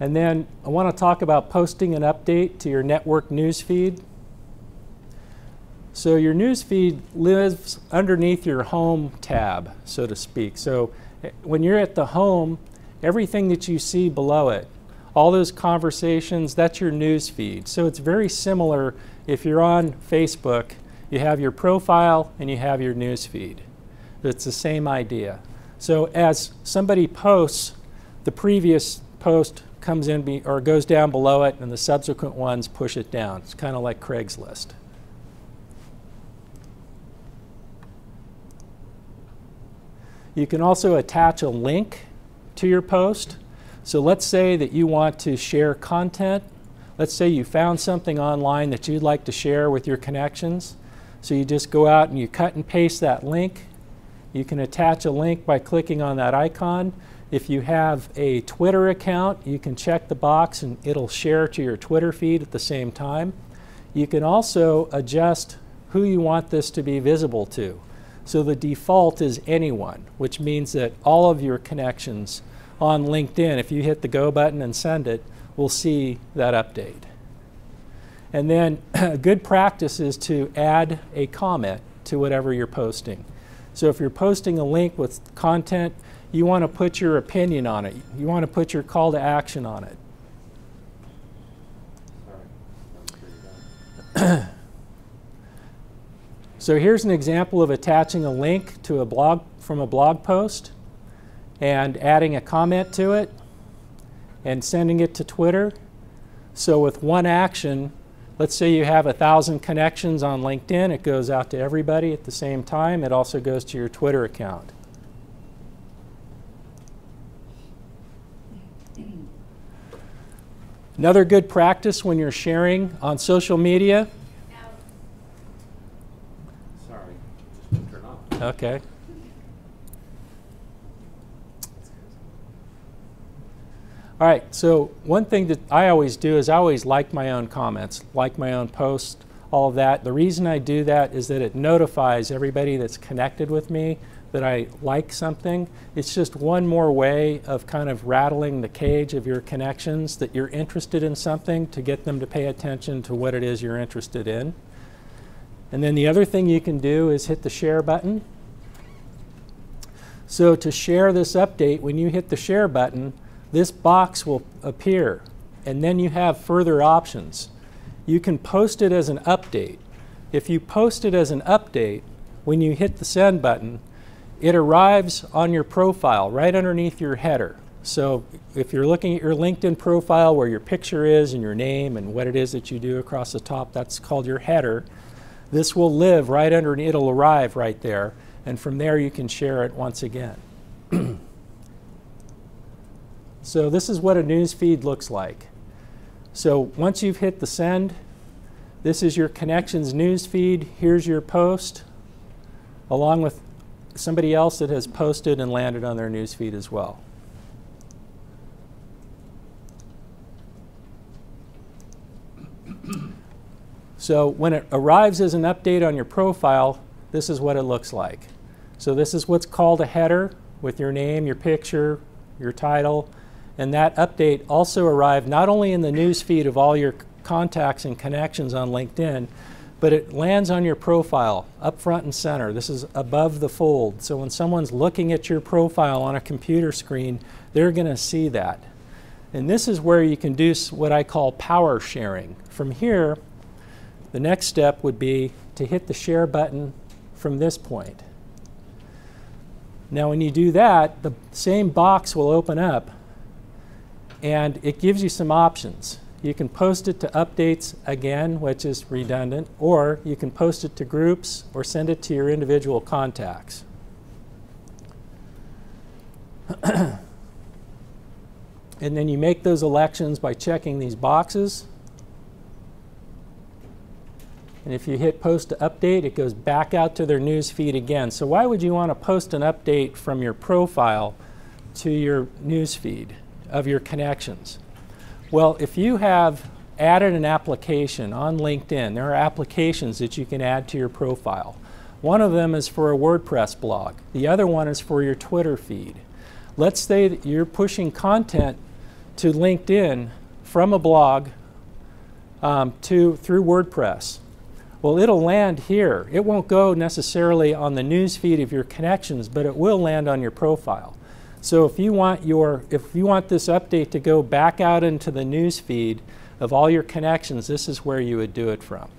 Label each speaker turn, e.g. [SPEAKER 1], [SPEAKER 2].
[SPEAKER 1] And then I want to talk about posting an update to your network newsfeed. So your newsfeed lives underneath your home tab, so to speak. So when you're at the home, everything that you see below it, all those conversations, that's your newsfeed. So it's very similar. If you're on Facebook, you have your profile and you have your newsfeed. It's the same idea. So as somebody posts, the previous post comes in or goes down below it, and the subsequent ones push it down. It's kind of like Craigslist. You can also attach a link to your post. So let's say that you want to share content. Let's say you found something online that you'd like to share with your connections. So you just go out and you cut and paste that link. You can attach a link by clicking on that icon. If you have a Twitter account, you can check the box and it'll share to your Twitter feed at the same time. You can also adjust who you want this to be visible to. So the default is anyone, which means that all of your connections on LinkedIn, if you hit the go button and send it, will see that update. And then a good practice is to add a comment to whatever you're posting. So if you're posting a link with content, you want to put your opinion on it. You want to put your call to action on it. So here's an example of attaching a link to a blog from a blog post and adding a comment to it and sending it to Twitter. So with one action, let's say you have 1,000 connections on LinkedIn, it goes out to everybody at the same time. It also goes to your Twitter account. Another good practice when you're sharing on social media.
[SPEAKER 2] Sorry, just turn off.
[SPEAKER 1] Okay. All right, so one thing that I always do is I always like my own comments, like my own posts, all of that. The reason I do that is that it notifies everybody that's connected with me that I like something. It's just one more way of kind of rattling the cage of your connections that you're interested in something to get them to pay attention to what it is you're interested in. And then the other thing you can do is hit the share button. So to share this update, when you hit the share button, this box will appear, and then you have further options. You can post it as an update. If you post it as an update, when you hit the send button, it arrives on your profile right underneath your header. So if you're looking at your LinkedIn profile where your picture is and your name and what it is that you do across the top, that's called your header. This will live right underneath, it'll arrive right there, and from there you can share it once again. So this is what a news feed looks like. So once you've hit the send, this is your connections news feed. Here's your post, along with somebody else that has posted and landed on their news feed as well. So when it arrives as an update on your profile, this is what it looks like. So this is what's called a header with your name, your picture, your title. And that update also arrived not only in the news feed of all your contacts and connections on LinkedIn, but it lands on your profile up front and center. This is above the fold. So when someone's looking at your profile on a computer screen, they're going to see that. And this is where you can do what I call power sharing. From here, the next step would be to hit the share button from this point. Now when you do that, the same box will open up, and it gives you some options. You can post it to updates again, which is redundant, or you can post it to groups or send it to your individual contacts. And then you make those elections by checking these boxes. And if you hit post to update, it goes back out to their news feed again. So why would you want to post an update from your profile to your news feed of your connections? Well, if you have added an application on LinkedIn, there are applications that you can add to your profile. One of them is for a WordPress blog. The other one is for your Twitter feed. Let's say that you're pushing content to LinkedIn from a blog through WordPress. Well, it'll land here. It won't go necessarily on the news feed of your connections, but it will land on your profile. So if you want this update to go back out into the news feed of all your connections, this is where you would do it from.